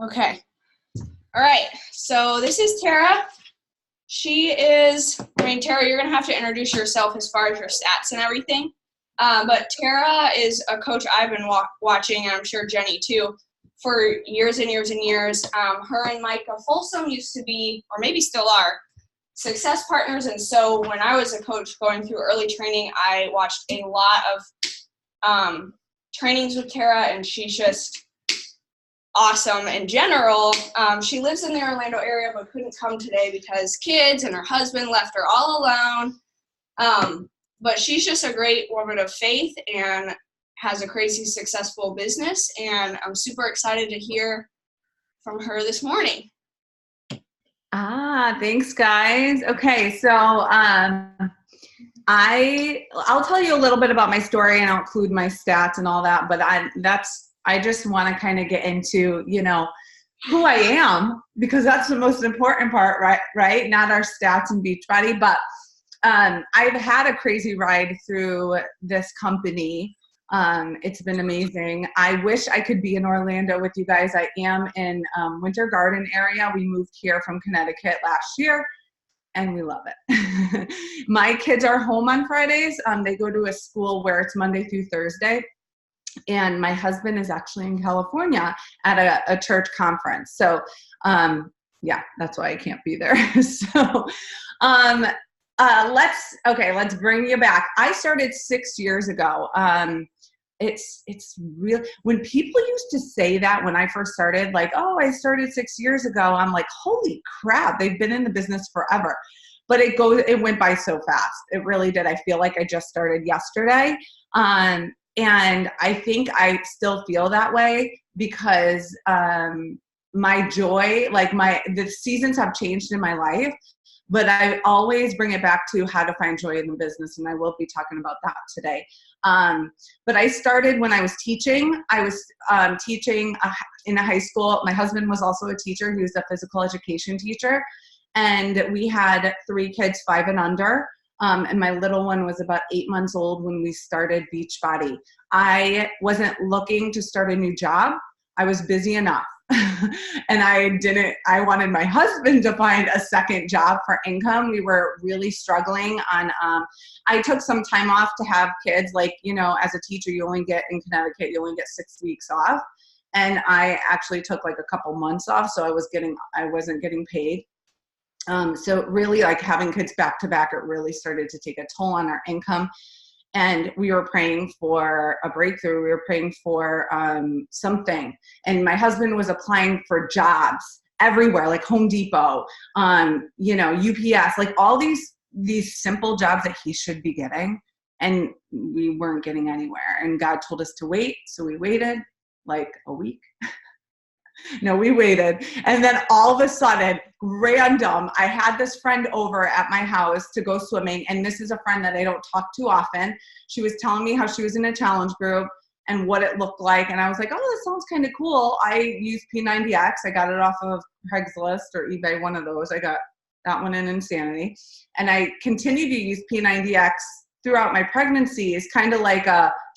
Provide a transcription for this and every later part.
Okay. All right. So this is Tara. Tara, you're going to have to introduce yourself as far as your stats and everything. But Tara is a coach I've been watching, and I'm sure Jenny too, for years and years and years. Her and Micah Folsom used to be, or maybe still are, success partners. And so when I was a coach going through early training, I watched a lot of trainings with Tara, and she's just awesome in general. She lives in the Orlando area but couldn't come today because kids and her husband left her all alone. But she's just a great woman of faith and has a crazy successful business, and I'm super excited to hear from her this morning. Thanks guys. Okay, so I'll tell you a little bit about my story, and I'll include my stats and all that, but I just want to kind of get into, who I am, because that's the most important part, right? Not our stats and Beachbody, but I've had a crazy ride through this company. It's been amazing. I wish I could be in Orlando with you guys. I am in Winter Garden area. We moved here from Connecticut last year, and we love it. My kids are home on Fridays. They go to a school where it's Monday through Thursday. And my husband is actually in California at a church conference. So, yeah, that's why I can't be there. So, let's bring you back. I started 6 years ago. It's real. When people used to say that when I first started, like, oh, I started 6 years ago, I'm like, holy crap, they've been in the business forever. But it went by so fast. It really did. I feel like I just started yesterday. And I think I still feel that way because my joy, the seasons have changed in my life, but I always bring it back to how to find joy in the business, and I will be talking about that today. But I started when I was teaching. I was teaching in a high school. My husband was also a teacher. He was a physical education teacher, and we had 3 kids, 5 and under. And my little one was about 8 months old when we started Beachbody. I wasn't looking to start a new job. I was busy enough. And I wanted my husband to find a second job for income. We were really struggling on, I took some time off to have kids. As a teacher, in Connecticut, you only get 6 weeks off. And I actually took a couple months off. So I wasn't getting paid. So really having kids back to back, it really started to take a toll on our income. And we were praying for a breakthrough. We were praying for something. And my husband was applying for jobs everywhere, like Home Depot, UPS, all these simple jobs that he should be getting. And we weren't getting anywhere. And God told us to wait. So we waited a week. No, we waited. And then all of a sudden, random, I had this friend over at my house to go swimming. And this is a friend that I don't talk to often. She was telling me how she was in a challenge group and what it looked like. And I was like, oh, this sounds kind of cool. I use P90X. I got it off of Craigslist or eBay, one of those. I got that one in Insanity. And I continued to use P90X throughout my pregnancy, is kind of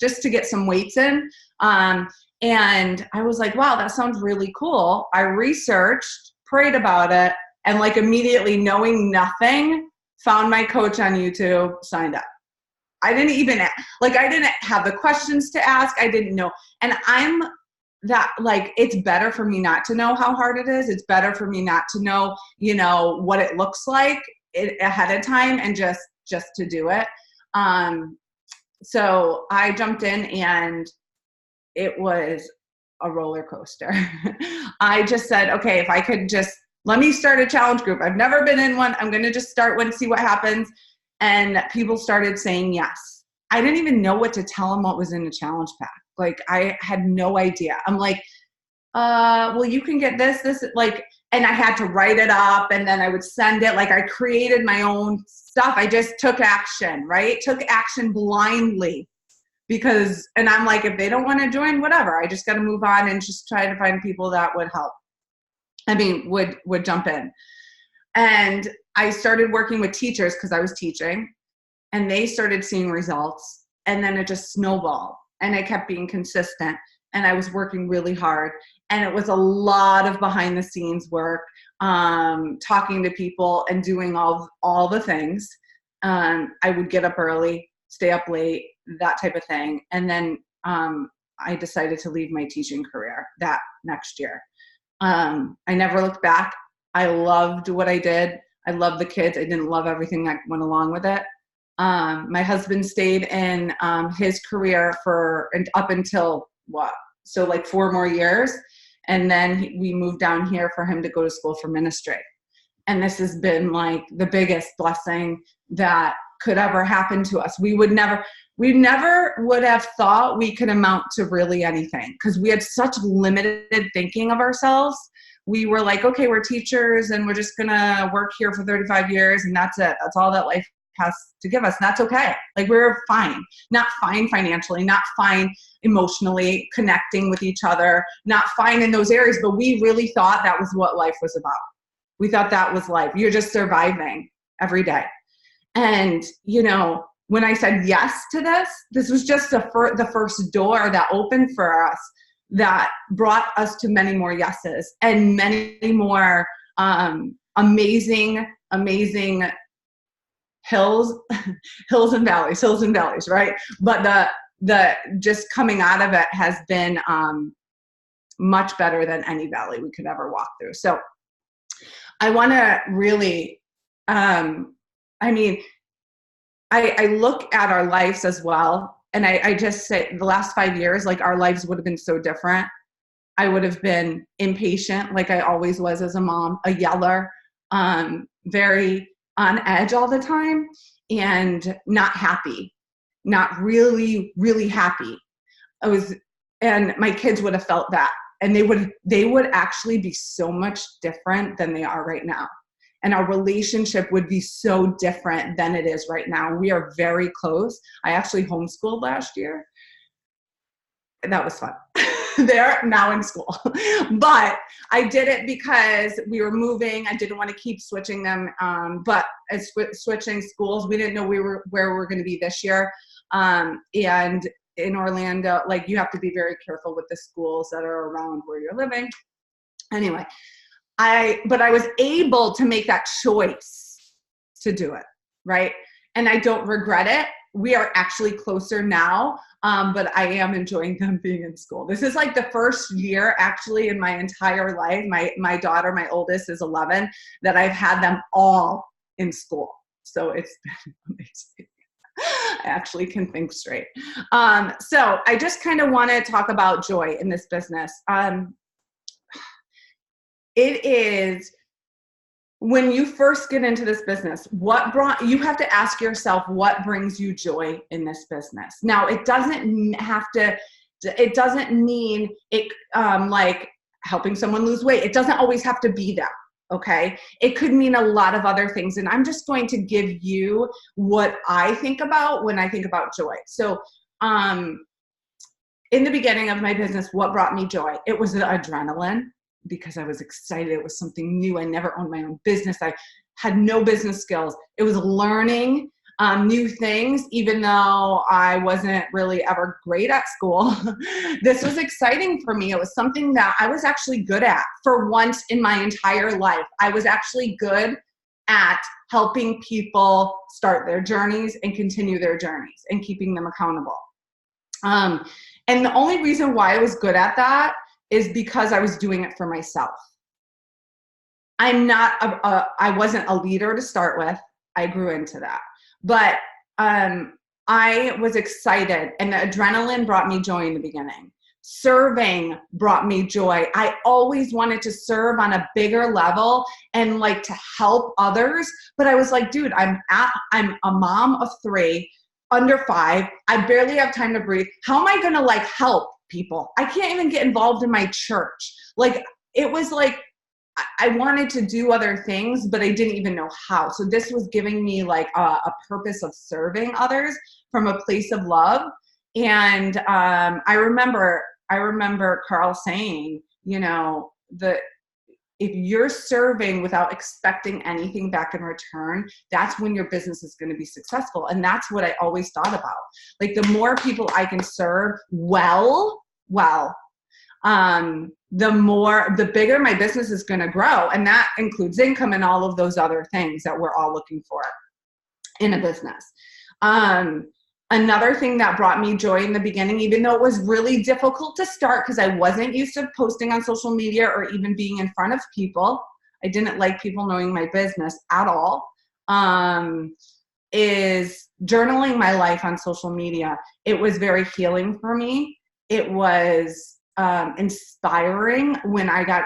just to get some weights in. And I was like, wow, that sounds really cool. I researched, prayed about it, and immediately, knowing nothing, found my coach on YouTube, signed up. I didn't even, I didn't have the questions to ask. I didn't know. And I'm that, it's better for me not to know how hard it is. It's better for me not to know, what it looks like ahead of time, and just to do it. So I jumped in, and it was a roller coaster. I just said, okay, if I could just, let me start a challenge group. I've never been in one. I'm going to just start one, see what happens. And people started saying yes. I didn't even know what to tell them what was in the challenge pack. I had no idea. I'm well, you can get this, and I had to write it up, and then I would send it. I created my own stuff. I just took action, right? Took action blindly. And I'm if they don't want to join, whatever, I just got to move on and just try to find people that would help. Would jump in. And I started working with teachers because I was teaching, and they started seeing results, and then it just snowballed, and I kept being consistent. and I was working really hard. And it was a lot of behind the scenes work, talking to people and doing all the things. I would get up early, stay up late, that type of thing. And then I decided to leave my teaching career that next year. I never looked back. I loved what I did. I loved the kids. I didn't love everything that went along with it. My husband stayed in his career up until so like 4 more years. And then we moved down here for him to go to school for ministry. And this has been like the biggest blessing that could ever happen to us. We never would have thought we could amount to really anything, because we had such limited thinking of ourselves. We were like, okay, we're teachers and we're just going to work here for 35 years and that's it. That's all that life has to give us. And that's okay. Like, we're fine. Not fine financially, not fine emotionally, connecting with each other, not fine in those areas, but we really thought that was what life was about. We thought that was life. You're just surviving every day. And, when I said yes to this was just the first door that opened for us, that brought us to many more yeses and many more amazing hills and valleys, right? But the just coming out of it has been much better than any valley we could ever walk through. So I want to really, I look at our lives as well, and I just say the last 5 years, like, our lives would have been so different. I would have been impatient, like I always was as a mom, a yeller, very on edge all the time, and not happy, not really, really happy. And my kids would have felt that, and they would actually be so much different than they are right now. And our relationship would be so different than it is right now. We are very close. I actually homeschooled last year. That was fun. They're now in school. But I did it because we were moving. I didn't want to keep switching them. But as switching schools, we didn't know where we were going to be this year. And in Orlando, like, you have to be very careful with the schools that are around where you're living. Anyway, but I was able to make that choice to do it, right? And I don't regret it. We are actually closer now, but I am enjoying them being in school. This is like the first year actually in my entire life. My daughter, my oldest, is 11, that I've had them all in school. So it's been amazing. I actually can think straight. So I just kind of want to talk about joy in this business. It is, when you first get into this business, you have to ask yourself, what brings you joy in this business? Now, it doesn't mean it, like helping someone lose weight. It doesn't always have to be that, okay? It could mean a lot of other things. And I'm just going to give you what I think about when I think about joy. So, in the beginning of my business, what brought me joy? It was the adrenaline, because I was excited. It was something new. I never owned my own business. I had no business skills. It was learning new things, even though I wasn't really ever great at school. This was exciting for me. It was something that I was actually good at. For once in my entire life, I was actually good at helping people start their journeys and continue their journeys and keeping them accountable. And the only reason why I was good at that is because I was doing it for myself. I wasn't a leader to start with. I grew into that. But I was excited, and the adrenaline brought me joy in the beginning. Serving brought me joy. I always wanted to serve on a bigger level and like to help others. But I was like, dude, I'm a mom of 3, under 5. I barely have time to breathe. How am I going to like help people? I can't even get involved in my church. Like, it was like, I wanted to do other things, but I didn't even know how. So this was giving me like a purpose of serving others from a place of love. And I remember Carl saying, that if you're serving without expecting anything back in return, that's when your business is going to be successful. And that's what I always thought about. Like, the more people I can serve well, the bigger my business is going to grow. And that includes income and all of those other things that we're all looking for in a business. Another thing that brought me joy in the beginning, even though it was really difficult to start because I wasn't used to posting on social media or even being in front of people. I didn't like people knowing my business at all. Is journaling my life on social media. It was very healing for me. It was inspiring when I got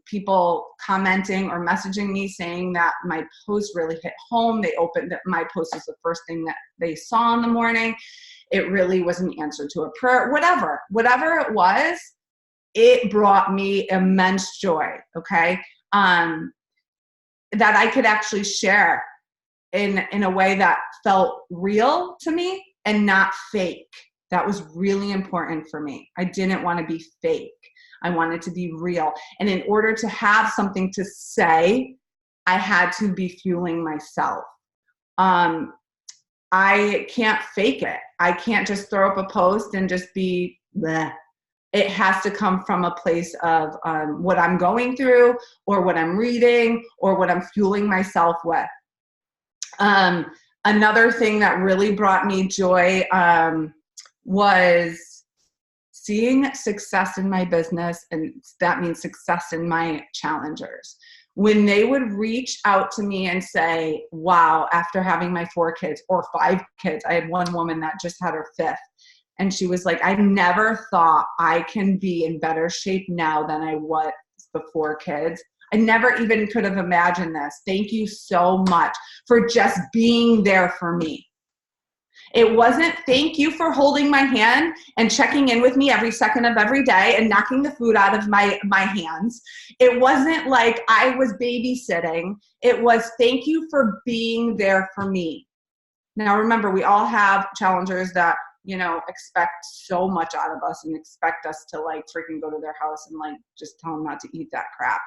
people commenting or messaging me saying that my post really hit home. They opened that my post was the first thing that they saw in the morning. It really was an answer to a prayer, whatever it was, it brought me immense joy. Okay. That I could actually share in a way that felt real to me and not fake. That was really important for me. I didn't want to be fake. I wanted to be real. And in order to have something to say, I had to be fueling myself. I can't fake it. I can't just throw up a post and just be bleh. It has to come from a place of what I'm going through or what I'm reading or what I'm fueling myself with. Another thing that really brought me joy was seeing success in my business, and that means success in my challengers. When they would reach out to me and say, wow, after having my 4 kids or 5 kids, I had one woman that just had her 5th, and she was like, I never thought I can be in better shape now than I was before kids. I never even could have imagined this. Thank you so much for just being there for me. It wasn't thank you for holding my hand and checking in with me every second of every day and knocking the food out of my hands. It wasn't like I was babysitting. It was thank you for being there for me. Now remember, we all have challengers that, expect so much out of us and expect us to like freaking go to their house and like just tell them not to eat that crap.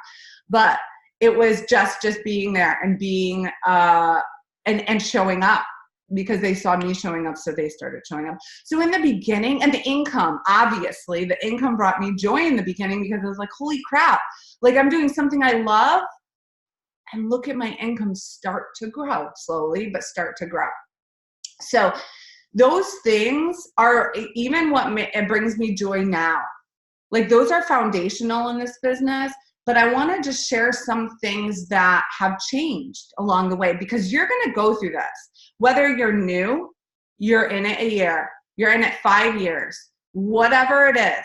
But it was just being there and being and showing up. Because they saw me showing up, so they started showing up. So in the beginning, and the income, obviously, the income brought me joy in the beginning because I was like, holy crap, like I'm doing something I love, and look at my income start to grow, slowly, but start to grow. So those things are even what it brings me joy now. Like those are foundational in this business, but I want to just share some things that have changed along the way because you're going to go through this. Whether you're new, you're in it a year, you're in it 5 years, whatever it is,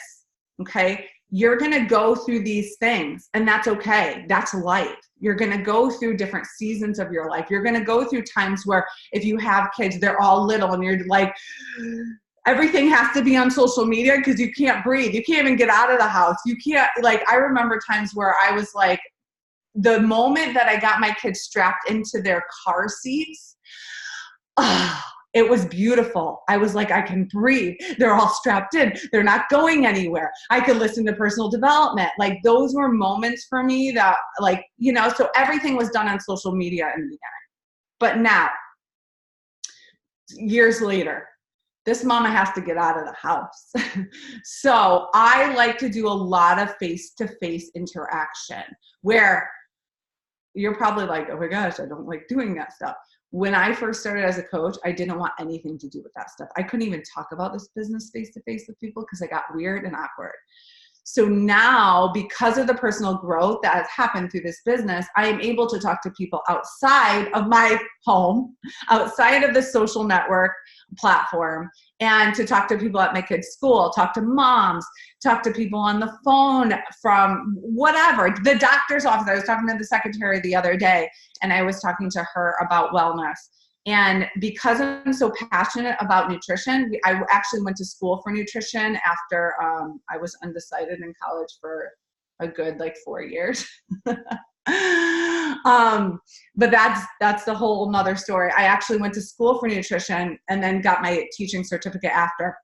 okay? You're going to go through these things, and that's okay. That's life. You're going to go through different seasons of your life. You're going to go through times where if you have kids, they're all little, and you're like, everything has to be on social media because you can't breathe. You can't even get out of the house. You can't, like, I remember times where I was like, the moment that I got my kids strapped into their car seats, it was beautiful. I was like, I can breathe. They're all strapped in. They're not going anywhere. I could listen to personal development. Like those were moments for me that like, so everything was done on social media in the beginning. But now, years later, this mama has to get out of the house. So I like to do a lot of face-to-face interaction where you're probably like, oh my gosh, I don't like doing that stuff. When I first started as a coach, I didn't want anything to do with that stuff. I couldn't even talk about this business face-to-face with people because I got weird and awkward. So now, because of the personal growth that has happened through this business, I am able to talk to people outside of my home, outside of the social network platform, and to talk to people at my kids' school, talk to moms, talk to people on the phone from whatever, the doctor's office. I was talking to the secretary the other day, and I was talking to her about wellness. And because I'm so passionate about nutrition, I actually went to school for nutrition after I was undecided in college for a good 4 years. But that's the whole nother story. I actually went to school for nutrition and then got my teaching certificate after.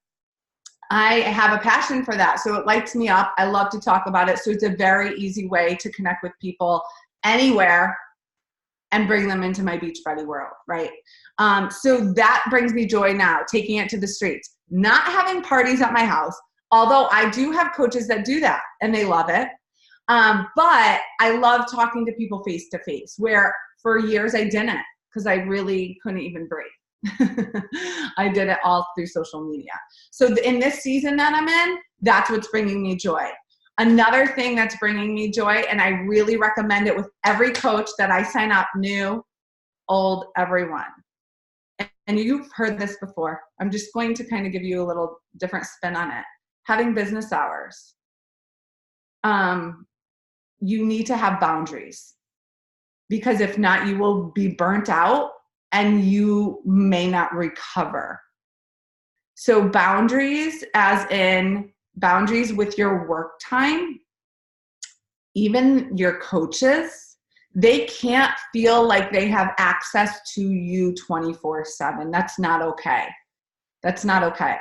I have a passion for that. So it lights me up. I love to talk about it. So it's a very easy way to connect with people anywhere and bring them into my beachbody world, right? So that brings me joy now, taking it to the streets, not having parties at my house. Although I do have coaches that do that and they love it. But I love talking to people face to face, where for years I didn't, because I really couldn't even breathe. I did it all through social media. So in this season that I'm in, that's what's bringing me joy. Another thing that's bringing me joy, and I really recommend it with every coach that I sign up, new, old, everyone. And you've heard this before. I'm just going to kind of give you a little different spin on it. Having business hours. You need to have boundaries, because if not, you will be burnt out and you may not recover. So boundaries, as in boundaries with your work time, even your coaches, they can't feel like they have access to you 24/7. That's not okay. That's not okay.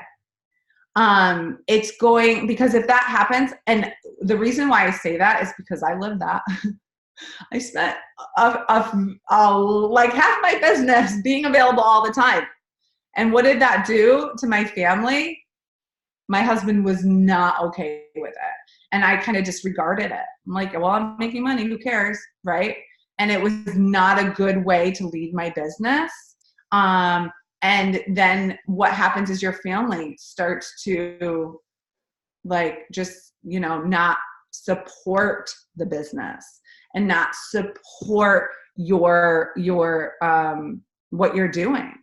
Because if that happens, and the reason why I say that is because I live that. I spent like half my business being available all the time. And what did that do to my family? My husband was not okay with it. And I kind of disregarded it. I'm like, well, I'm making money. Who cares? Right? And it was not a good way to lead my business. And then what happens is your family starts to just, not support the business and not support your what you're doing,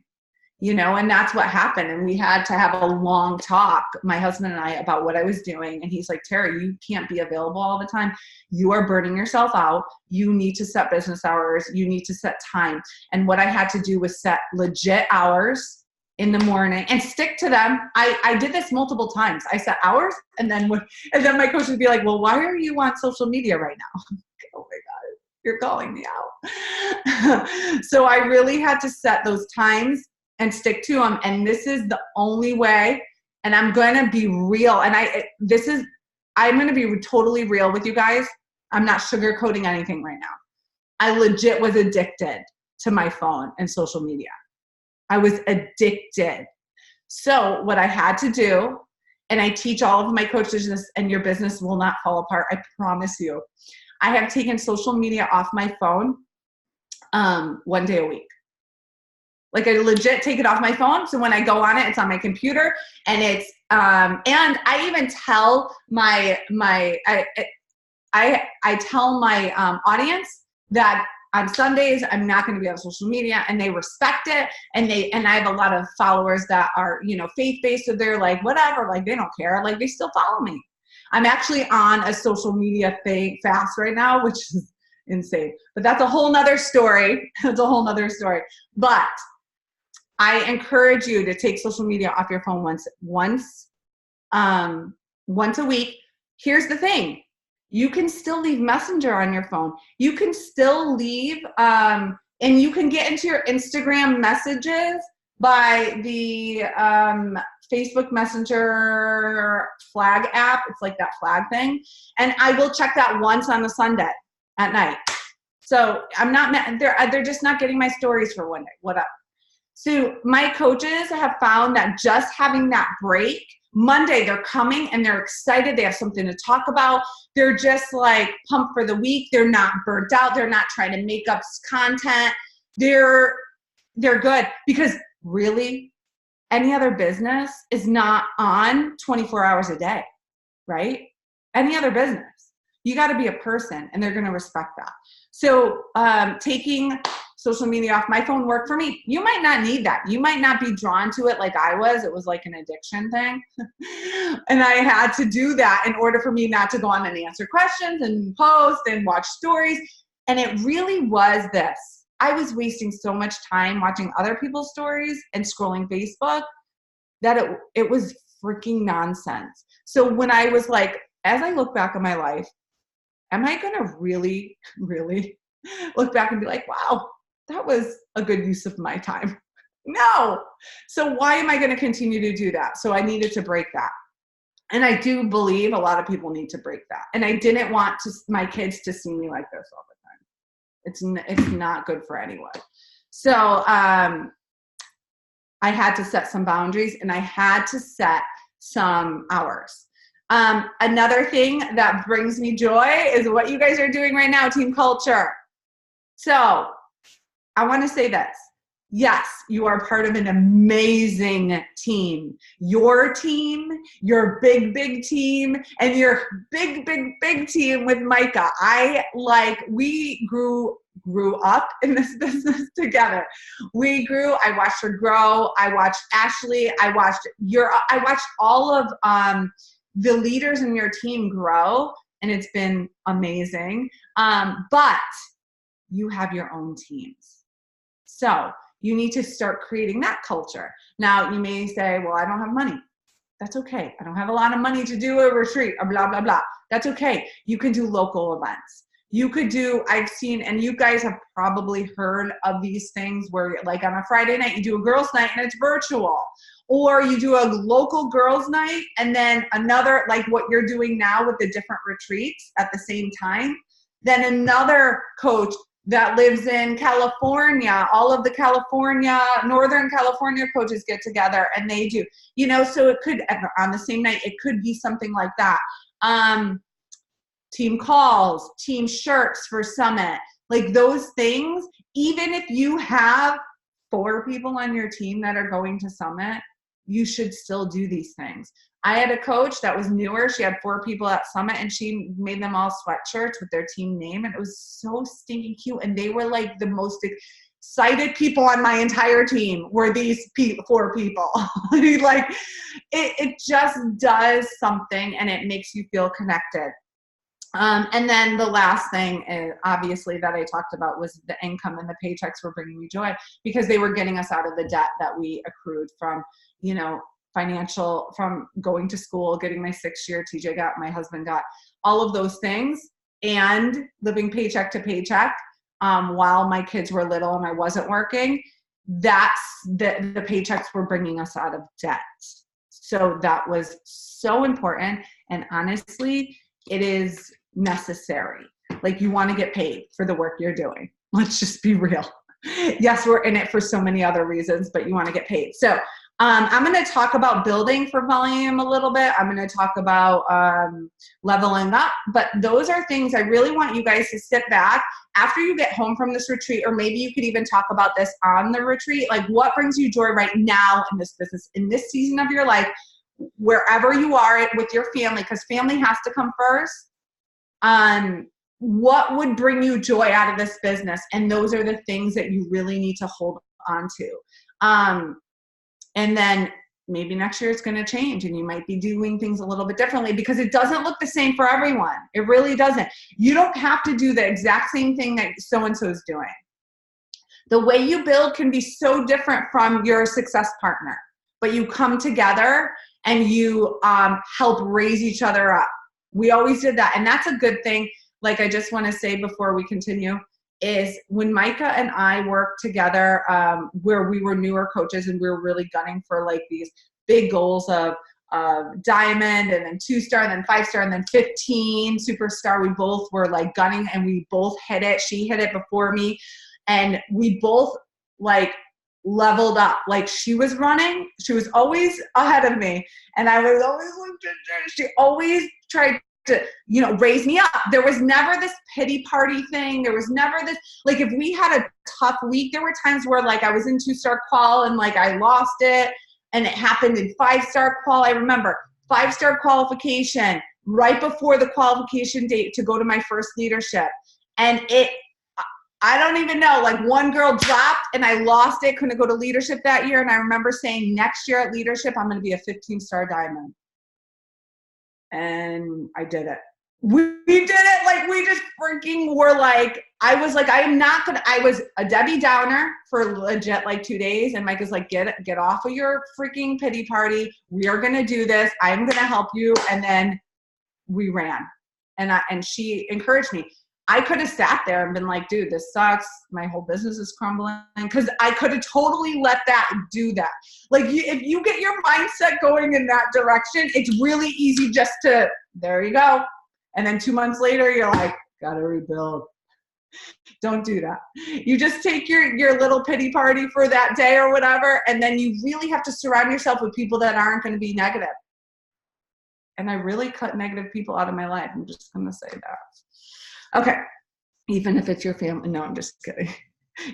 and that's what happened. And we had to have a long talk, my husband and I, about what I was doing. And he's like, Tara, you can't be available all the time. You are burning yourself out. You need to set business hours. You need to set time. And what I had to do was set legit hours in the morning and stick to them. I did this multiple times. I set hours, and then my coach would be like, well, why are you on social media right now? Oh my God, you're calling me out. So I really had to set those times and stick to them. And this is the only way. And I'm going to be real. And I'm going to be totally real with you guys. I'm not sugarcoating anything right now. I legit was addicted to my phone and social media. I was addicted. So what I had to do, and I teach all of my coaches this, and your business will not fall apart, I promise you. I have taken social media off my phone 1 day a week. Like, I legit take it off my phone. So when I go on it, it's on my computer, and it's, and I even tell I tell my audience that on Sundays, I'm not going to be on social media, and they respect it. And I have a lot of followers that are, faith-based. So they're like, whatever, like they don't care. Like they still follow me. I'm actually on a social media fast right now, which is insane, but that's a whole nother story. That's a whole nother story. But I encourage you to take social media off your phone once a week. Here's the thing. You can still leave Messenger on your phone. You can still leave, and you can get into your Instagram messages by the Facebook Messenger flag app. It's like that flag thing. And I will check that once on a Sunday at night. So they're just not getting my stories for one day, whatever. So my coaches have found that just having that break, Monday, they're coming and they're excited. They have something to talk about. They're just like pumped for the week. They're not burnt out. They're not trying to make up content. They're good, because really any other business is not on 24 hours a day, right? Any other business. You got to be a person, and they're going to respect that. So taking social media off my phone worked for me. You might not need that. You might not be drawn to it like I was. It was like an addiction thing. And I had to do that in order for me not to go on and answer questions and post and watch stories. And it really was this. I was wasting so much time watching other people's stories and scrolling Facebook that it was freaking nonsense. So when I was like, as I look back on my life, am I going to really, really look back and be like, wow, that was a good use of my time? No. So why am I going to continue to do that? So I needed to break that. And I do believe a lot of people need to break that. And I didn't want my kids to see me like this all the time. It's not good for anyone. So I had to set some boundaries, and I had to set some hours. Another thing that brings me joy is what you guys are doing right now, team culture. So I want to say this. Yes, you are part of an amazing team. Your team, your big, big team, and your big, big, big team with Micah. We grew up in this business together. I watched her grow. I watched Ashley. I watched all of the leaders in your team grow, and it's been amazing. But you have your own teams. So you need to start creating that culture. Now, you may say, well, I don't have money. That's okay. I don't have a lot of money to do a retreat or blah, blah, blah. That's okay. You can do local events. You could do, I've seen, and you guys have probably heard of these things where like on a Friday night, you do a girls' night and it's virtual. Or you do a local girls' night and then another, like what you're doing now with the different retreats at the same time. Then another coach that lives in California, all of the Northern California coaches get together and they do, so it could, on the same night, it could be something like that. Team calls, team shirts for Summit, like those things, even if you have 4 people on your team that are going to Summit, you should still do these things. I had a coach that was newer. She had 4 people at Summit and she made them all sweatshirts with their team name. And it was so stinking cute. And they were like the most excited people on my entire team were these 4 people. Like it just does something and it makes you feel connected. And then the last thing is obviously that I talked about was the income and the paychecks were bringing me joy because they were getting us out of the debt that we accrued from, financial, from going to school, getting my 6th year, TJ got, my husband got, all of those things, and living paycheck to paycheck while my kids were little and I wasn't working. That's the paychecks were bringing us out of debt. So that was so important. And honestly, it is necessary. Like you want to get paid for the work you're doing. Let's just be real. Yes, we're in it for so many other reasons, but you want to get paid. So I'm going to talk about building for volume a little bit. I'm going to talk about leveling up, but those are things I really want you guys to sit back after you get home from this retreat, or maybe you could even talk about this on the retreat. Like what brings you joy right now in this business, in this season of your life, wherever you are with your family, because family has to come first. What would bring you joy out of this business? And those are the things that you really need to hold on to. And then maybe next year it's going to change and you might be doing things a little bit differently because it doesn't look the same for everyone. It really doesn't. You don't have to do the exact same thing that so-and-so is doing. The way you build can be so different from your success partner, but you come together and you help raise each other up. We always did that. And that's a good thing. Like I just want to say before we continue is when Micah and I worked together where we were newer coaches and we were really gunning for like these big goals of diamond and then 2-star and then 5-star and then 15 superstar. We both were like gunning and we both hit it. She hit it before me and we both like leveled up. Like she was running, she was always ahead of me and I was always like, she always tried to, raise me up. There was never this pity party thing. There was never this, like if we had a tough week, there were times where like I was in 2-star qual and like I lost it and it happened in 5-star qual. I remember 5-star qualification right before the qualification date to go to my first leadership. And I don't even know, like one girl dropped and I lost it, couldn't go to leadership that year. And I remember saying next year at leadership, I'm going to be a 15-star diamond. And I did it. We did it. Like we just freaking were like, I was a Debbie Downer for legit like 2 days. And Mike was like, get off of your freaking pity party. We are going to do this. I'm going to help you. And then we ran and she encouraged me. I could have sat there and been like, dude, this sucks. My whole business is crumbling. Because I could have totally let that do that. Like, if you get your mindset going in that direction, it's really easy just to, there you go. And then 2 months later, you're like, gotta rebuild. Don't do that. You just take your little pity party for that day or whatever, and then you really have to surround yourself with people that aren't going to be negative. And I really cut negative people out of my life. I'm just going to say that. Okay. Even if it's your family. No, I'm just kidding.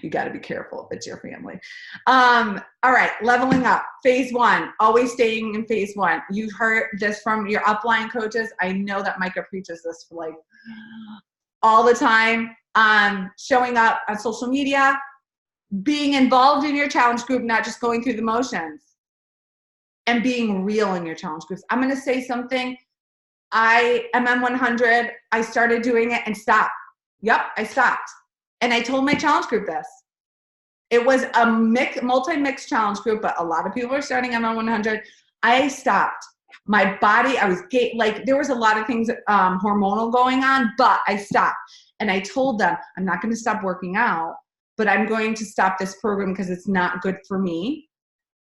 You got to be careful if it's your family. All right. Leveling up. Phase 1, always staying in phase 1. You've heard this from your upline coaches. I know that Micah preaches this for like all the time. Showing up on social media, being involved in your challenge group, not just going through the motions, and being real in your challenge groups. I'm going to say something. MM100, I started doing it and stopped. Yep, I stopped. And I told my challenge group this. It was a multi-mix challenge group, but a lot of people were starting MM100. I stopped. My body, I was like, there was a lot of things hormonal going on, but I stopped. And I told them, I'm not going to stop working out, but I'm going to stop this program because it's not good for me.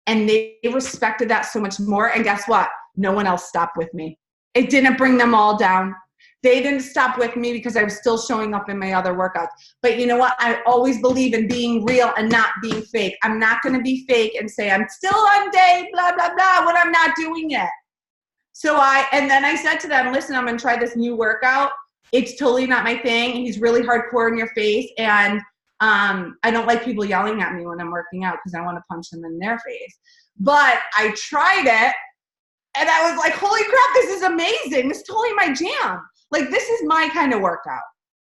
And they respected that so much more. And guess what? No one else stopped with me. It didn't bring them all down. They didn't stop with me because I was still showing up in my other workouts. But you know what? I always believe in being real and not being fake. I'm not going to be fake and say I'm still on day, blah, blah, blah, when I'm not doing it. And then I said to them, listen, I'm going to try this new workout. It's totally not my thing. He's really hardcore in your face. And I don't like people yelling at me when I'm working out because I want to punch them in their face. But I tried it and I was like, holy crap, this is amazing. This is totally my jam. Like, this is my kind of workout.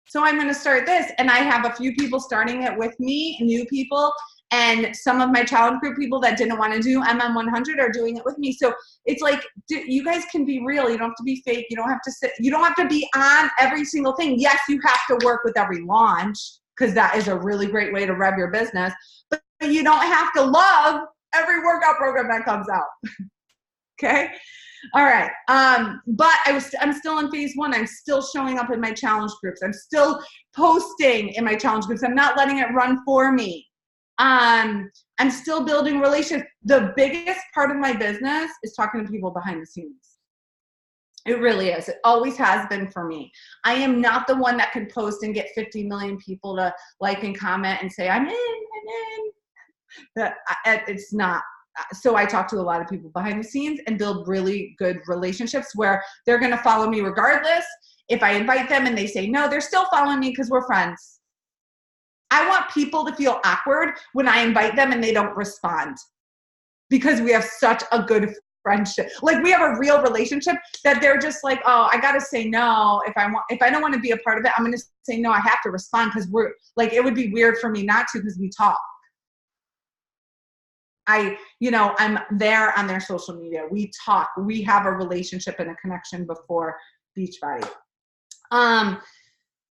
So I'm going to start this. And I have a few people starting it with me, new people. And some of my challenge group people that didn't want to do MM100 are doing it with me. So it's like, you guys can be real. You don't have to be fake. You don't have to sit. You don't have to be on every single thing. Yes, you have to work with every launch because that is a really great way to rev your business. But you don't have to love every workout program that comes out. Okay. All right. But I'm still in phase 1. I'm still showing up in my challenge groups. I'm still posting in my challenge groups. I'm not letting it run for me. I'm still building relationships. The biggest part of my business is talking to people behind the scenes. It really is. It always has been for me. I am not the one that can post and get 50 million people to like and comment and say, I'm in. It's not. So I talk to a lot of people behind the scenes and build really good relationships where they're going to follow me regardless. If I invite them and they say no, they're still following me because we're friends. I want people to feel awkward when I invite them and they don't respond because we have such a good friendship. Like, we have a real relationship that they're just like, oh, I got to say no. If I don't want to be a part of it, I'm going to say no. I have to respond because we're like, it would be weird for me not to because we talk. I'm there on their social media. We talk. We have a relationship and a connection before Beachbody.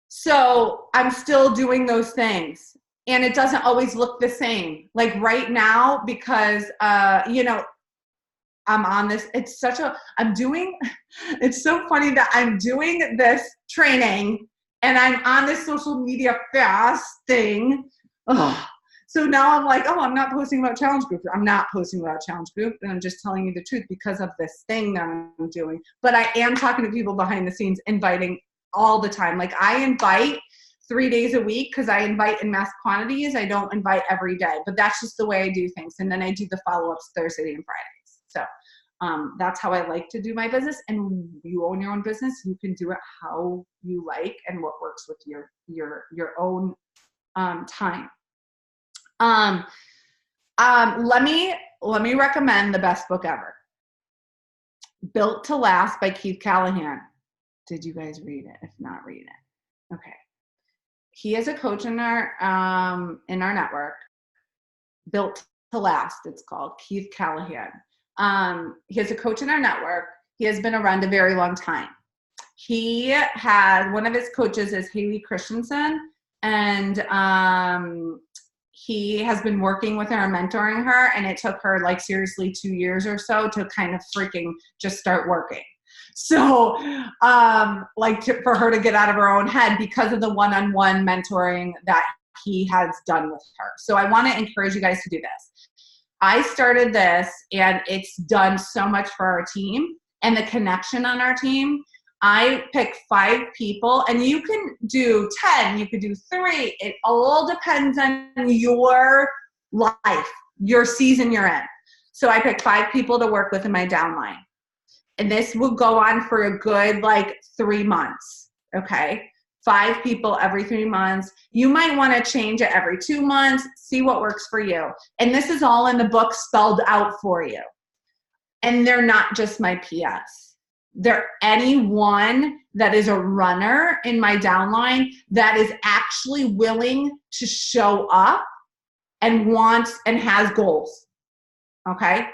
So I'm still doing those things. And it doesn't always look the same. Like right now, because, I'm on this. It's so funny that I'm doing this training and I'm on this social media fast thing. Ugh. So now I'm like, oh, I'm not posting about challenge group. I'm not posting about challenge group. And I'm just telling you the truth because of this thing that I'm doing. But I am talking to people behind the scenes, inviting all the time. Like, I invite 3 days a week because I invite in mass quantities. I don't invite every day, but that's just the way I do things. And then I do the follow-ups Thursday and Fridays. So that's how I like to do my business. And when you own your own business, you can do it how you like and what works with your own time. Let me recommend the best book ever. Built to Last by Keith Callahan. Did you guys read it? If not, read it. Okay. He is a coach in our network. Built to Last, it's called. Keith Callahan. He is a coach in our network. He has been around a very long time. One of his coaches is Haley Christensen, and he has been working with her and mentoring her, and it took her like seriously 2 years or so to kind of freaking just start working. So for her to get out of her own head because of the one-on-one mentoring that he has done with her. So I want to encourage you guys to do this. I started this and it's done so much for our team and the connection on our team. I pick 5 people, and you can do 10, you could do 3. It all depends on your life, your season you're in. So I pick 5 people to work with in my downline. And this will go on for a good like 3 months. Okay. 5 people every 3 months. You might want to change it every 2 months, see what works for you. And this is all in the book spelled out for you. And they're not just my PS. They're anyone that is a runner in my downline that is actually willing to show up and wants and has goals. Okay.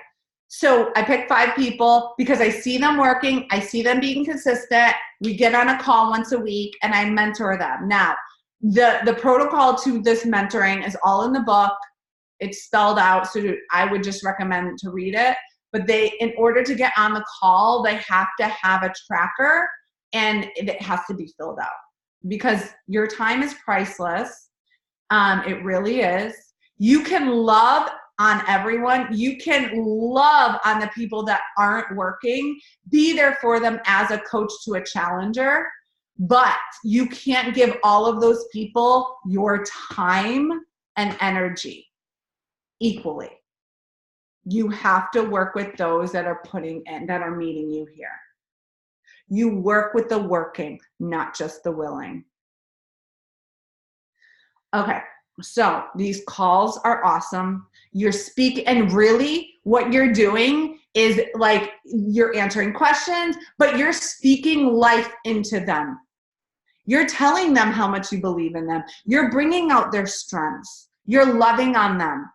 So I picked 5 people because I see them working. I see them being consistent. We get on a call once a week and I mentor them. Now, the protocol to this mentoring is all in the book. It's spelled out. So I would just recommend to read it. But in order to get on the call, they have to have a tracker and it has to be filled out because your time is priceless. It really is. You can love on everyone. You can love on the people that aren't working, be there for them as a coach to a challenger, but you can't give all of those people your time and energy equally. You have to work with those that are putting in, that are meeting you here. You work with the working, not just the willing. Okay. So these calls are awesome. You're speaking, and really what you're doing is like you're answering questions, but you're speaking life into them. You're telling them how much you believe in them. You're bringing out their strengths. You're loving on them.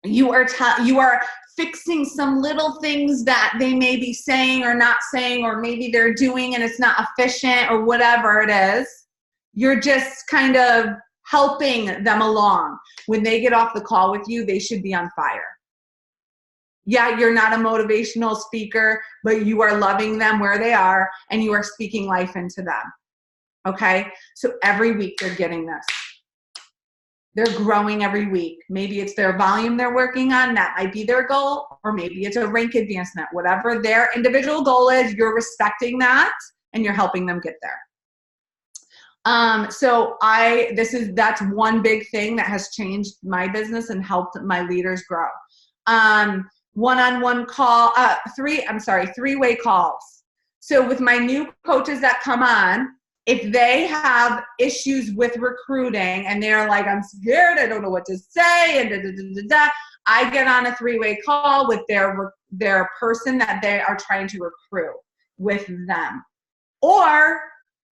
You are fixing some little things that they may be saying or not saying, or maybe they're doing and it's not efficient or whatever it is. You're just kind of helping them along. When they get off the call with you, they should be on fire. Yeah, you're not a motivational speaker, but you are loving them where they are and you are speaking life into them. Okay? So every week they're getting this. They're growing every week. Maybe it's their volume they're working on. That might be their goal. Or maybe it's a rank advancement. Whatever their individual goal is, you're respecting that and you're helping them get there. So that's one big thing that has changed my business and helped my leaders grow. One-on-one call, three-way calls. So with my new coaches that come on, if they have issues with recruiting and they're like, I'm scared, I don't know what to say, and I get on a 3-way call with their person that they are trying to recruit with them. Or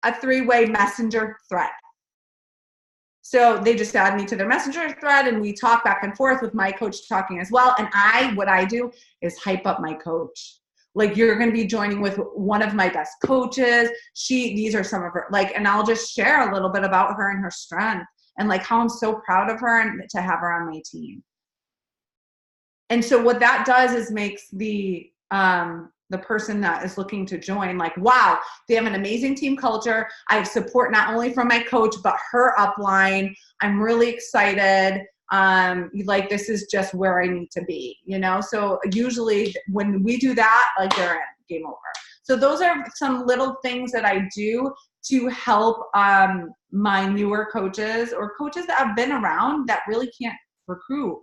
a 3-way messenger thread. So they just add me to their messenger thread and we talk back and forth with my coach talking as well. And what I do is hype up my coach. Like, you're going to be joining with one of my best coaches. These are some of her, and I'll just share a little bit about her and her strength and how I'm so proud of her and to have her on my team. And so what that does is makes the person that is looking to join wow, they have an amazing team culture. I have support not only from my coach, but her upline. I'm really excited. This is just where I need to be, So usually when we do that, they're in, game over. So those are some little things that I do to help my newer coaches or coaches that have been around that really can't recruit.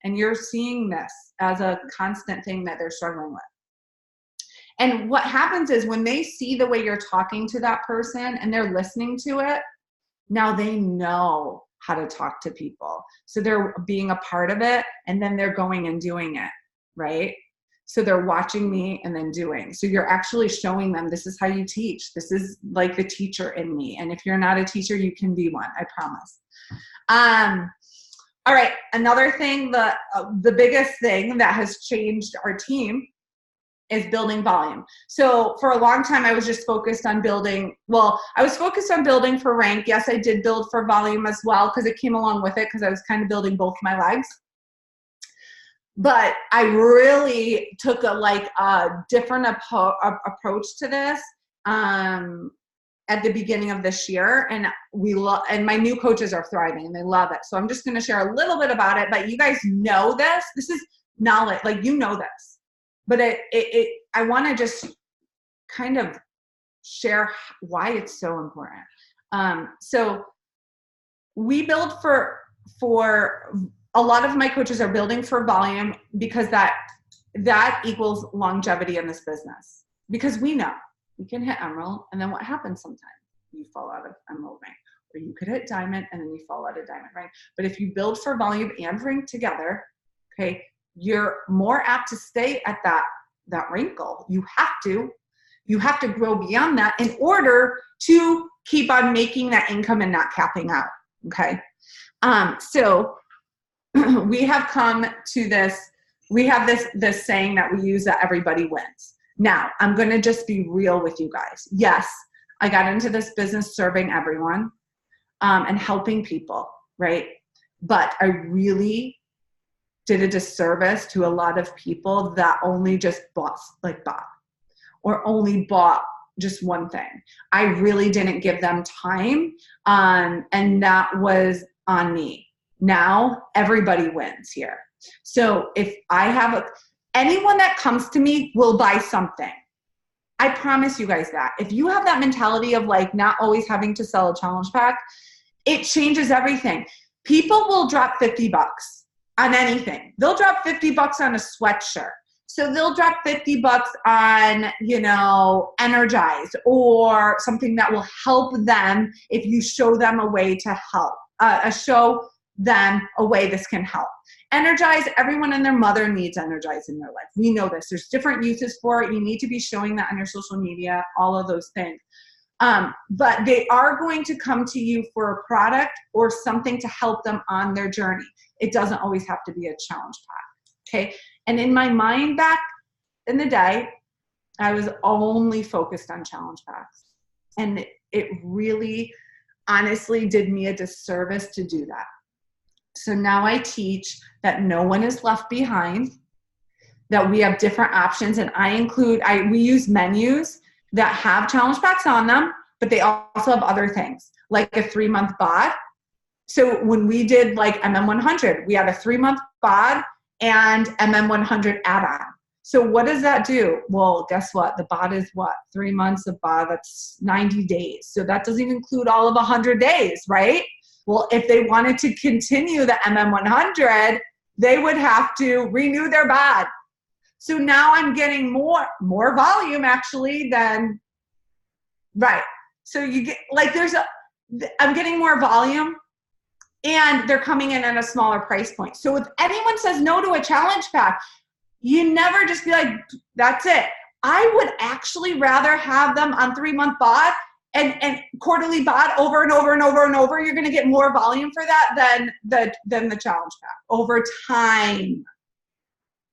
And you're seeing this as a constant thing that they're struggling with. And what happens is when they see the way you're talking to that person and they're listening to it, now they know how to talk to people. So they're being a part of it and then they're going and doing it, right? So they're watching me and then doing. So you're actually showing them, this is how you teach. This is like the teacher in me. And if you're not a teacher, you can be one, I promise. All right, another thing, the biggest thing that has changed our team is building volume. So for a long time, I was just focused on building. Well, I was focused on building for rank. Yes, I did build for volume as well because it came along with it because I was kind of building both my legs. But I really took a different approach to this at the beginning of this year. And and my new coaches are thriving and they love it. So I'm just going to share a little bit about it, but you guys know this. This is knowledge, this. But I want to just kind of share why it's so important. So we build for a lot of my coaches are building for volume because that that equals longevity in this business, because we know we can hit emerald, and then what happens sometimes? You fall out of emerald rank, or you could hit diamond and then you fall out of diamond rank. But if you build for volume and rank together, okay, you're more apt to stay at that rank goal. You have to grow beyond that in order to keep on making that income and not capping out. Okay. So we have come to this, we have this saying that we use, that everybody wins. Now, I'm going to just be real with you guys. Yes, I got into this business serving everyone, and helping people, right? But I really did a disservice to a lot of people that only just bought, or only bought just one thing. I really didn't give them time, and that was on me. Now everybody wins here. So if I have anyone that comes to me will buy something. I promise you guys that. If you have that mentality of like not always having to sell a challenge pack, it changes everything. People will drop $50 on anything. They'll drop $50 on a sweatshirt. So they'll drop $50 on, Energize, or something that will help them if you show them a way to help, show them a way this can help. Energize, everyone and their mother needs Energize in their life. We know this. There's different uses for it. You need to be showing that on your social media, all of those things. But they are going to come to you for a product or something to help them on their journey. It doesn't always have to be a challenge pack. Okay. And in my mind back in the day, I was only focused on challenge packs. And it really, honestly, did me a disservice to do that. So now I teach that no one is left behind, that we have different options. And we use menus that have challenge packs on them, but they also have other things, like a 3-month bod. So when we did like MM100, we had a 3-month bod and MM100 add-on. So what does that do? Well, guess what? The bod is what? 3 months of bod, that's 90 days. So that doesn't include all of 100 days, right? Well, if they wanted to continue the MM100, they would have to renew their bod. So now I'm getting more volume actually than, right. So you get like, I'm getting more volume, and they're coming in at a smaller price point. So if anyone says no to a challenge pack, you never just be like, that's it. I would actually rather have them on 3-month bod and quarterly bod over and over and over and over. You're going to get more volume for that than the challenge pack over time.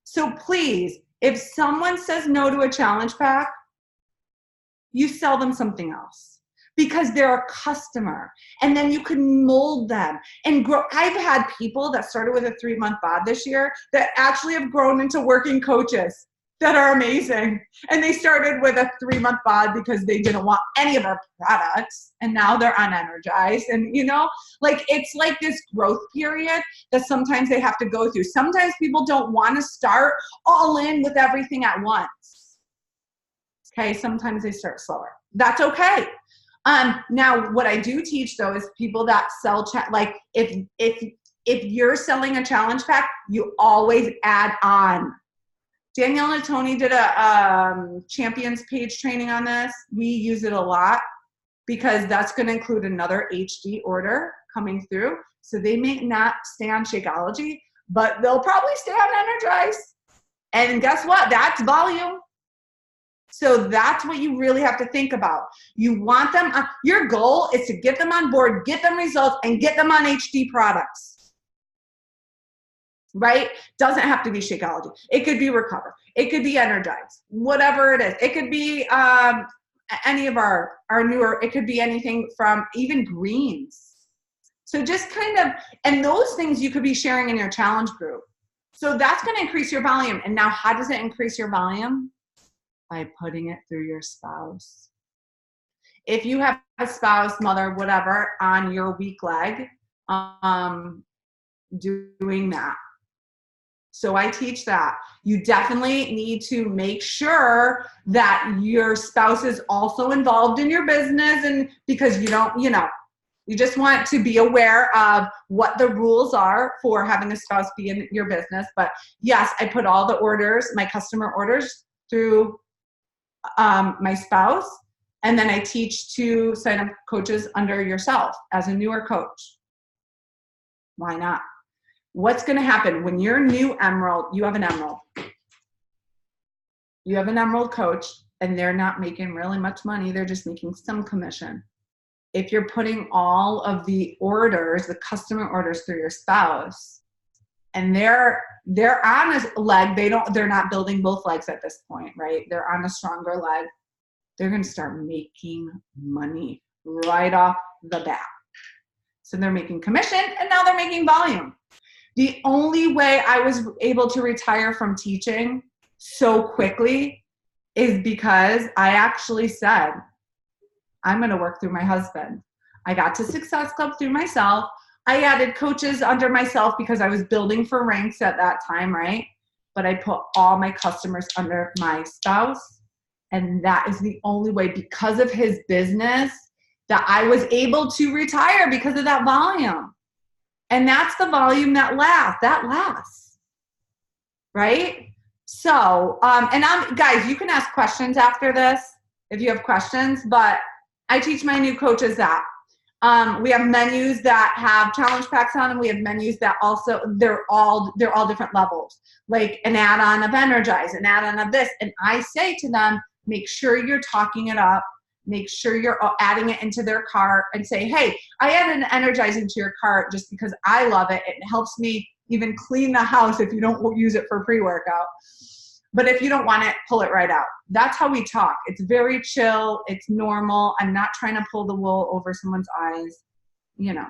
So please, if someone says no to a challenge pack, you sell them something else, because they're a customer, and then you can mold them and grow. I've had people that started with a 3-month bod this year that actually have grown into working coaches that are amazing. And they started with a 3-month bod because they didn't want any of our products, and now they're unenergized. And it's like this growth period that sometimes they have to go through. Sometimes people don't want to start all in with everything at once. Okay, sometimes they start slower. That's okay. Now what I do teach though is people that sell, if you're selling a challenge pack, you always add on. Danielle and Tony did a champions page training on this. We use it a lot because that's going to include another HD order coming through. So they may not stay on Shakeology, but they'll probably stay on Energize. And guess what? That's volume. So that's what you really have to think about. You want them, your goal is to get them on board, get them results, and get them on HD products. Right? Doesn't have to be Shakeology. It could be Recover. It could be Energize. Whatever it is. It could be any of our newer, it could be anything from even greens. So just and those things you could be sharing in your challenge group. So that's going to increase your volume. And now how does it increase your volume? By putting it through your spouse. If you have a spouse, mother, whatever, on your weak leg, doing that. So I teach that. You definitely need to make sure that your spouse is also involved in your business, and because you don't, You just want to be aware of what the rules are for having a spouse be in your business. But yes, I put all the orders, my customer orders, through my spouse. And then I teach to sign up coaches under yourself as a newer coach. Why not? What's going to happen when you're new emerald, you have an emerald. You have an emerald coach and they're not making really much money. They're just making some commission. If you're putting all of the orders, the customer orders through your spouse, and they're on a leg, they're not building both legs at this point, right? They're on a stronger leg. They're going to start making money right off the bat. So they're making commission and now they're making volume. The only way I was able to retire from teaching so quickly is because I actually said, I'm going to work through my husband. I got to Success Club through myself. I added coaches under myself because I was building for ranks at that time, right? But I put all my customers under my spouse. And that is the only way, because of his business, that I was able to retire, because of that volume. And that's the volume that lasts, right? So, guys, you can ask questions after this if you have questions, but I teach my new coaches that. We have menus that have challenge packs on them. We have menus that also, they're all different levels, like an add-on of Energize, an add-on of this. And I say to them, make sure you're talking it up. Make sure you're adding it into their cart and say, hey, I added an Energize into your cart just because I love it. It helps me even clean the house if you don't use it for pre-workout. But if you don't want it, pull it right out. That's how we talk. It's very chill. It's normal. I'm not trying to pull the wool over someone's eyes. You know,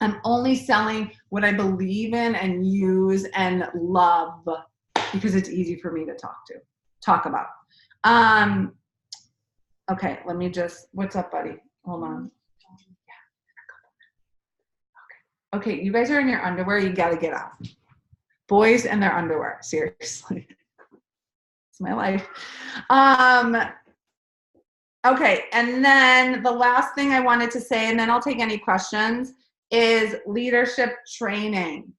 I'm only selling what I believe in and use and love because it's easy for me to talk about. Okay, let me just, what's up, buddy? Hold on. Okay, you guys are in your underwear. You got to get out. Boys and their underwear, seriously. It's my life. Okay, and then the last thing I wanted to say, and then I'll take any questions, is leadership training.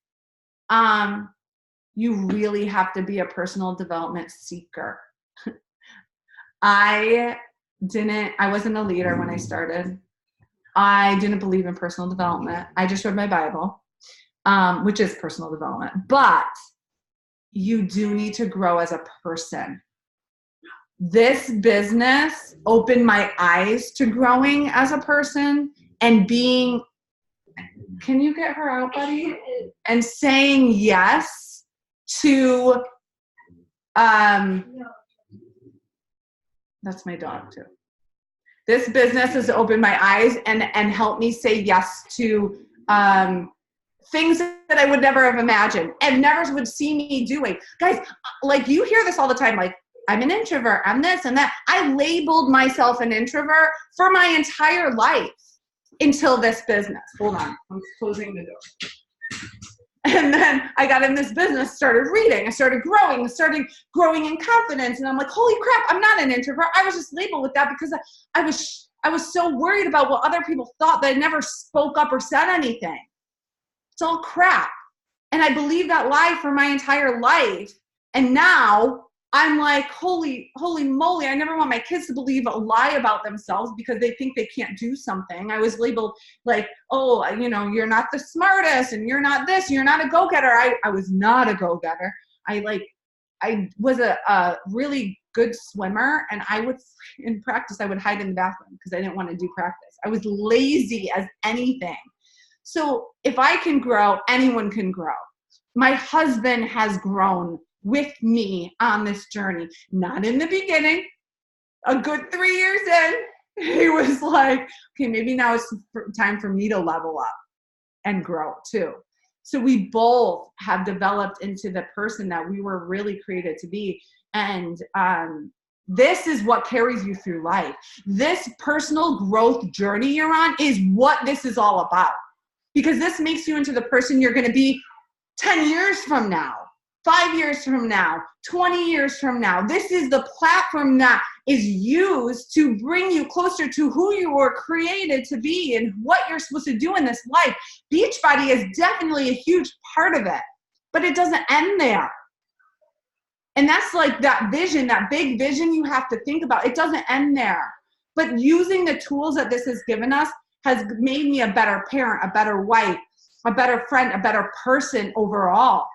You really have to be a personal development seeker. I wasn't a leader when I started. I didn't believe in personal development. I just read my Bible, which is personal development. But you do need to grow as a person. This business opened my eyes to growing as a person and being, can you get her out, buddy? And saying yes to, that's my dog too. This business has opened my eyes and helped me say yes to things that I would never have imagined and never would see me doing. Guys, like you hear this all the time, like, I'm an introvert, I'm this and that. I labeled myself an introvert for my entire life until this business. Hold on, I'm closing the door. And then I got in this business, started reading, I started growing in confidence. And I'm like, holy crap, I'm not an introvert. I was just labeled with that because I was so worried about what other people thought that I never spoke up or said anything. It's all crap. And I believed that lie for my entire life. And now I'm like, holy moly, I never want my kids to believe a lie about themselves because they think they can't do something. I was labeled like, oh, you're not the smartest and you're not this, you're not a go-getter. I was not a go-getter. I was a really good swimmer, and in practice, I would hide in the bathroom because I didn't want to do practice. I was lazy as anything. So if I can grow, anyone can grow. My husband has grown with me on this journey. Not in the beginning. A good 3 years in, he was like, okay, maybe now it's time for me to level up and grow too. So we both have developed into the person that we were really created to be. And this is what carries you through life. This personal growth journey you're on is what this is all about. Because this makes you into the person you're going to be 10 years from now. 5 years from now, 20 years from now. This is the platform that is used to bring you closer to who you were created to be and what you're supposed to do in this life. Beachbody is definitely a huge part of it, but it doesn't end there. And that's like that vision, that big vision you have to think about. It doesn't end there. But using the tools that this has given us has made me a better parent, a better wife, a better friend, a better person overall.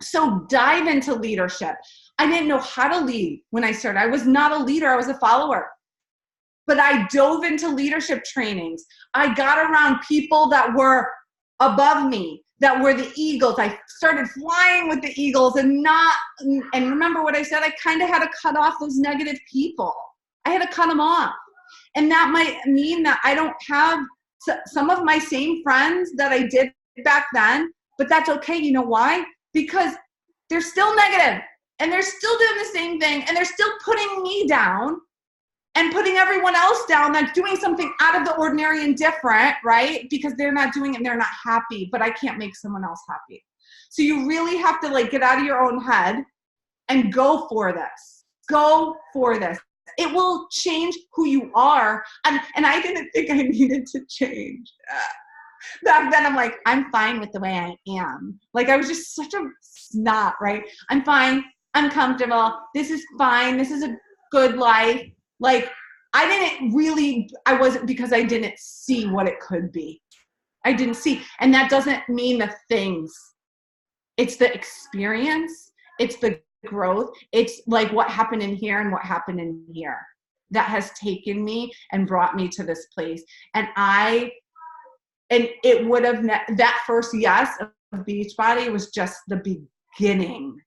So dive into leadership. I didn't know how to lead when I started. I was not a leader. I was a follower. But I dove into leadership trainings. I got around people that were above me, that were the eagles. I started flying with the eagles and remember what I said? I kind of had to cut off those negative people. I had to cut them off. And that might mean that I don't have some of my same friends that I did back then, but that's okay. You know why? Because they're still negative and they're still doing the same thing and they're still putting me down and putting everyone else down that's doing something out of the ordinary and different, right? Because they're not doing it and they're not happy, but I can't make someone else happy. So you really have to like get out of your own head and go for this. Go for this. It will change who you are. And I didn't think I needed to change. Back then I'm like, I'm fine with the way I am. Like I was just such a snot, right? I'm fine. I'm comfortable. This is fine. This is a good life. Like I wasn't, because I didn't see what it could be. I didn't see. And that doesn't mean the things. It's the experience. It's the growth. It's like what happened in here and what happened in here that has taken me and brought me to this place. And it would have, that first yes of Beachbody was just the beginning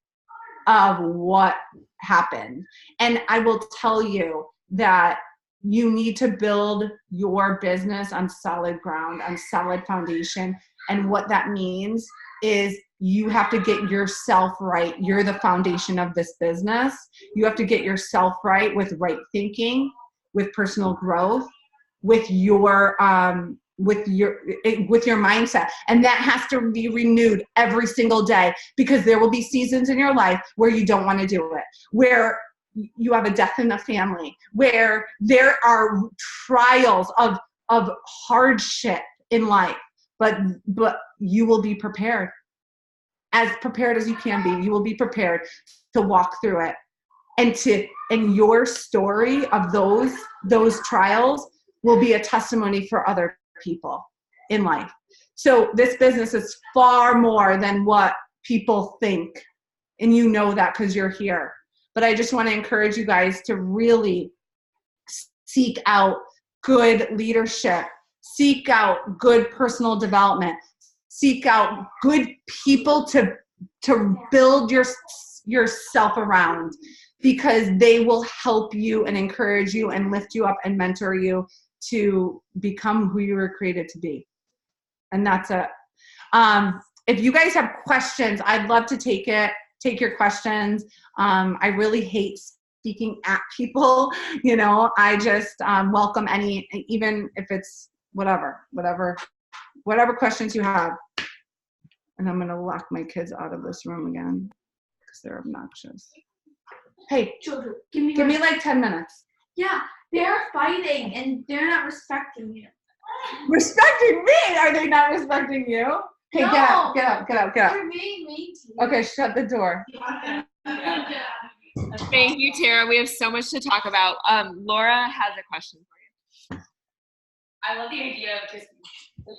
of what happened. And I will tell you that you need to build your business on solid ground, on solid foundation. And what that means is you have to get yourself right. You're the foundation of this business. You have to get yourself right with right thinking, with personal growth, with your mindset. And that has to be renewed every single day, because there will be seasons in your life where you don't want to do it, where you have a death in the family, where there are trials of hardship in life, but you will be prepared as you can be. You will be prepared to walk through it, and your story of those trials will be a testimony for other people in life. So this business is far more than what people think. And you know that because you're here. But I just want to encourage you guys to really seek out good leadership, seek out good personal development, seek out good people to build yourself around, because they will help you and encourage you and lift you up and mentor you to become who you were created to be. And that's it. If you guys have questions, I'd love to take your questions. I really hate speaking at people. I just welcome any, even if it's whatever questions you have. And I'm going to lock my kids out of this room again because they're obnoxious. Hey, children, give me like 10 minutes. Yeah, they're fighting and they're not respecting you. Respecting me? Are they not respecting you? Hey, No. Get out. They're being mean to you. Okay, shut the door. Thank you, Tara. We have so much to talk about. Laura has a question for you. I love the idea of just, $50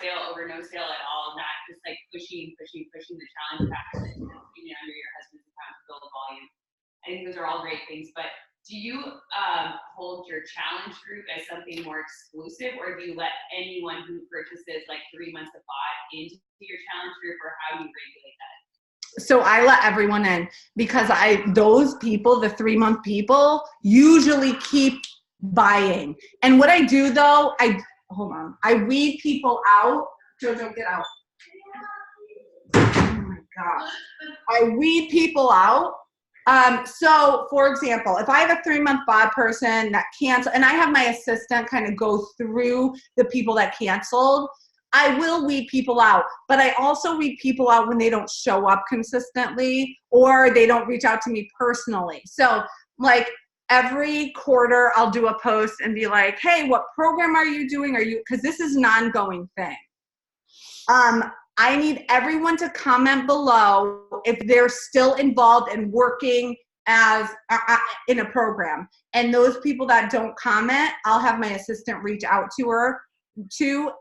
sale over no sale at all, not just like pushing the challenge factor that's being under your husband's account to build volume. I think those are all great things, but do you hold your challenge group as something more exclusive, or do you let anyone who purchases like 3 months of pod into your challenge group, or how do you regulate that? So I let everyone in, because those people, the 3-month people, usually keep buying. And what I do though, I weed people out. Jojo, get out. Oh my gosh. I weed people out. So for example, if I have a 3-month bod person that canceled, and I have my assistant kind of go through the people that canceled, I will weed people out, but I also weed people out when they don't show up consistently or they don't reach out to me personally. So like every quarter I'll do a post and be like, hey, what program are you doing? Because this is an ongoing thing. I need everyone to comment below if they're still involved in working as in a program. And those people that don't comment, I'll have my assistant reach out to her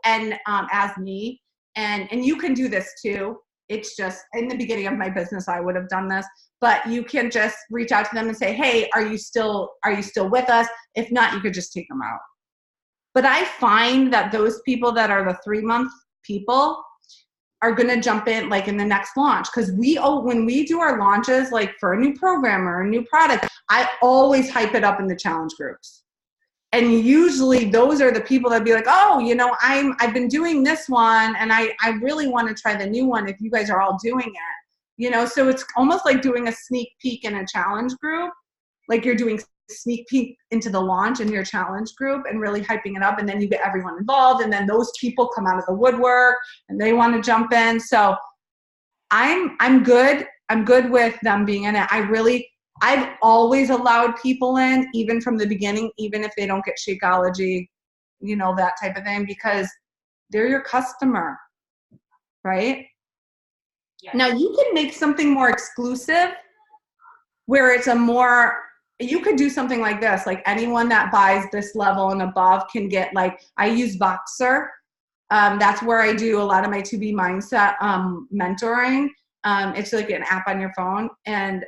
and as me. And you can do this too. It's just in the beginning of my business, I would have done this, but you can just reach out to them and say, hey, are you still with us? If not, you could just take them out. But I find that those people that are the 3-month people are going to jump in like in the next launch. Because when we do our launches, like for a new program or a new product, I always hype it up in the challenge groups. And usually those are the people that be like, oh, you know, I've been doing this one and I really want to try the new one if you guys are all doing it. You know, so it's almost like doing a sneak peek in a challenge group. Like you're doing sneak peek into the launch in your challenge group and really hyping it up, and then you get everyone involved, and then those people come out of the woodwork and they want to jump in. So I'm good with them being in it. I've always allowed people in, even from the beginning, even if they don't get Shakeology, you know, that type of thing, because they're your customer, right? Yeah. Now you can make something more exclusive where it's you could do something like this, like anyone that buys this level and above can get, like, I use Voxer. That's where I do a lot of my 2B mindset mentoring. It's like an app on your phone, and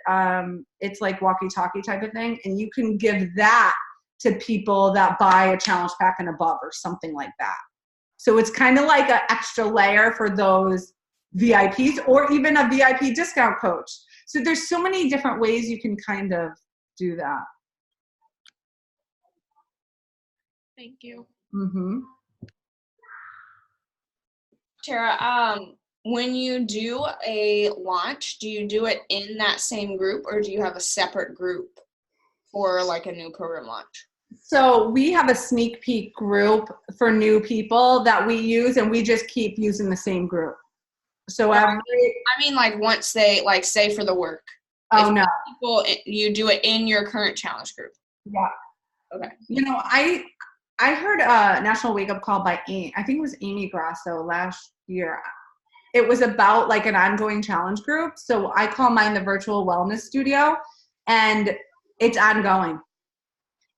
it's like walkie-talkie type of thing. And you can give that to people that buy a challenge pack and above or something like that. So it's kind of like an extra layer for those VIPs or even a VIP discount coach. So there's so many different ways you can kind of do that. Thank you. Mm-hmm. Tara, when you do a launch, do you do it in that same group or do you have a separate group for like a new program launch? So we have a sneak peek group for new people that we use, and we just keep using the same group. So I mean, like once they, like, say for the work. Oh, no. People, you do it in your current challenge group. Yeah. Okay. You know, I heard a National Wake Up Call by I think it was Amy Grasso last year. It was about like an ongoing challenge group. So I call mine the Virtual Wellness Studio, and it's ongoing.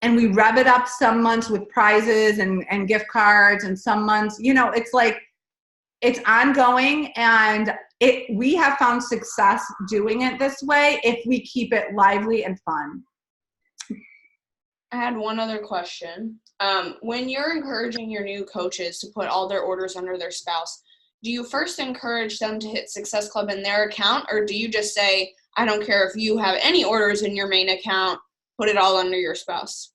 And we rev it up some months with prizes and gift cards, and some months, you know, it's like, it's ongoing, and we have found success doing it this way if we keep it lively and fun. I had one other question. When you're encouraging your new coaches to put all their orders under their spouse, do you first encourage them to hit Success Club in their account, or do you just say, I don't care if you have any orders in your main account, put it all under your spouse?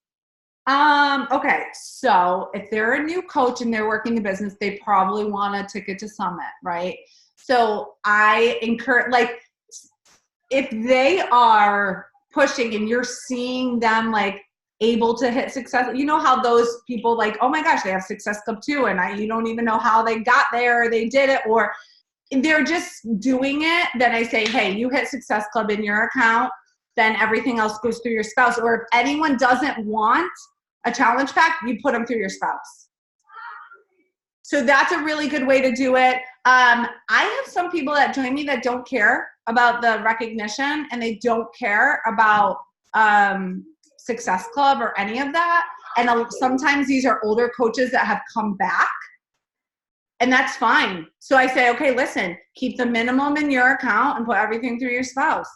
Okay, so if they're a new coach and they're working the business, they probably want a ticket to Summit, right? So I encourage, like, if they are pushing and you're seeing them like able to hit success, you know how those people like, oh my gosh, they have Success Club too, and you don't even know how they got there, or they did it, or they're just doing it, then I say, hey, you hit Success Club in your account, then everything else goes through your spouse. Or if anyone doesn't want a challenge pack, you put them through your spouse. So that's a really good way to do it. I have some people that join me that don't care about the recognition, and they don't care about Success Club or any of that. And sometimes these are older coaches that have come back, and that's fine. So I say, okay, listen, keep the minimum in your account and put everything through your spouse.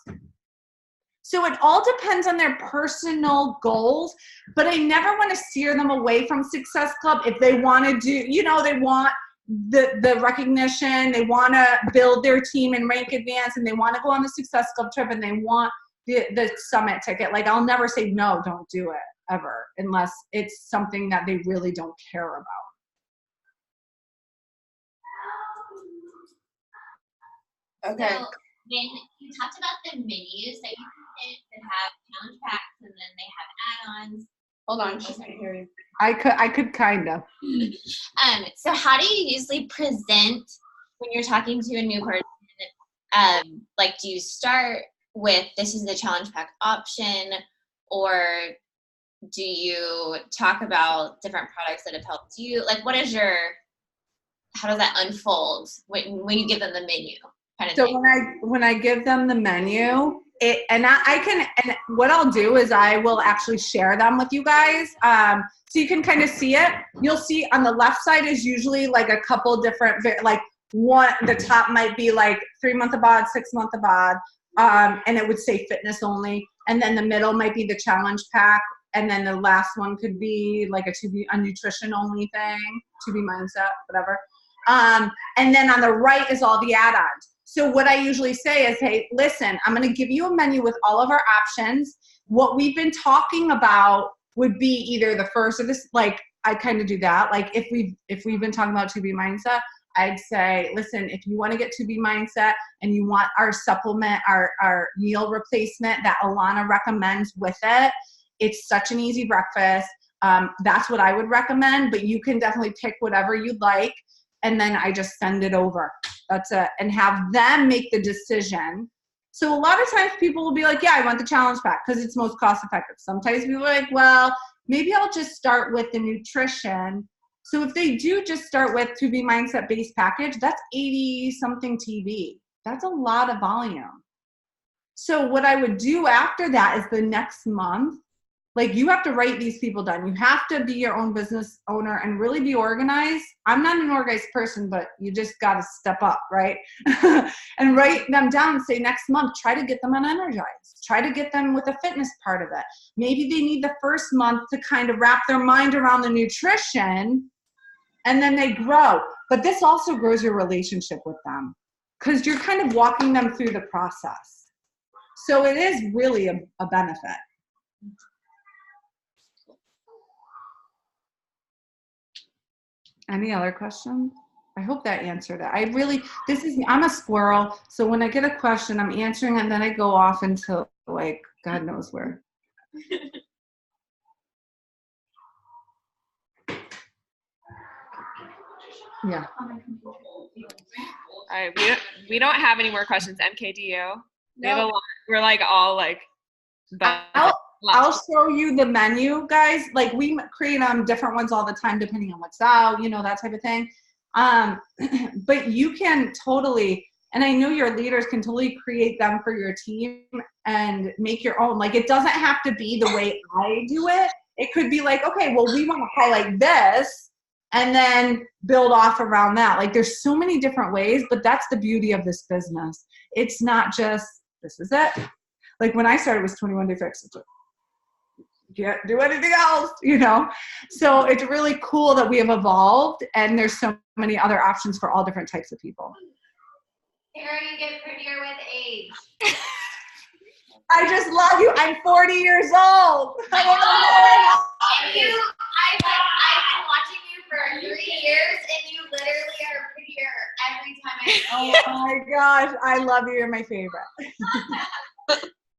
So it all depends on their personal goals, but I never want to steer them away from Success Club. If they want to do, you know, they want the recognition, they want to build their team and rank advance, and they want to go on the Success Club trip, and they want the Summit ticket. Like, I'll never say, no, don't do it, ever, unless it's something that they really don't care about. Okay. So when you talked about the menus that you can hit that have challenge packs and then they have add-ons, Hold on, she can't hear you. I could kind of. So how do you usually present when you're talking to a new person? Like, do you start with this is the challenge pack option, or do you talk about different products that have helped you? Like, how does that unfold when you give them the menu kind of So thing? when I give them the menu, and what I'll do is I will actually share them with you guys. So you can kind of see it. You'll see on the left side is usually like a couple different, like the top might be like 3-month abad, 6-month abad, and it would say fitness only. And then the middle might be the challenge pack. And then the last one could be like a nutrition only thing, to be mindset, whatever. And then on the right is all the add-ons. So what I usually say is, hey, listen, I'm going to give you a menu with all of our options. What we've been talking about would be either the first or this, like I kind of do that. Like if we've been talking about 2B mindset, I'd say, listen, if you want to get 2B mindset and you want our supplement, our meal replacement that Alana recommends with it, it's such an easy breakfast. That's what I would recommend, but you can definitely pick whatever you'd like. And then I just send it over. That's it. And have them make the decision. So a lot of times people will be like, yeah, I want the challenge pack because it's most cost effective. Sometimes people are like, well, maybe I'll just start with the nutrition. So if they do just start with 2B mindset base package, that's 80 something TV. That's a lot of volume. So what I would do after that is the next month, like you have to write these people down. You have to be your own business owner and really be organized. I'm not an organized person, but you just got to step up, right? And write them down and say next month, try to get them on Energize. Try to get them with the fitness part of it. Maybe they need the first month to kind of wrap their mind around the nutrition and then they grow. But this also grows your relationship with them because you're kind of walking them through the process. So it is really a benefit. Any other questions? I hope that answered it. I'm a squirrel, so when I get a question, I'm answering and then I go off into like, God knows where. Yeah. All right, we don't have any more questions. MK, do you? We have a lot. We're like all like, but I'll show you the menu, guys. Like we create different ones all the time, depending on what's out, that type of thing. But you can totally, and I know your leaders can totally create them for your team and make your own. Like it doesn't have to be the way I do it. It could be like, okay, well, we want to highlight this and then build off around that. Like there's so many different ways, but that's the beauty of this business. It's not just, this is it. Like when I started, it was 21 Day Fix. Can't do anything else, So it's really cool that we have evolved and there's so many other options for all different types of people. Sarah, you get prettier with age. I just love you. I'm 40 years old. I've been watching you for 3 years and you literally are prettier every time I see you. Oh my gosh, I love you. You're my favorite.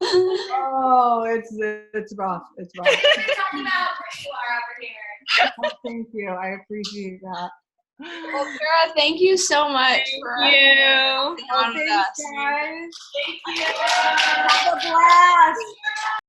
Oh, it's rough. It's rough. We're talking about how pretty you are over here. Oh, thank you. I appreciate that. Well, Sarah, thank you so much for you. on with Thanks, us. guys. Thank you. Have a blast.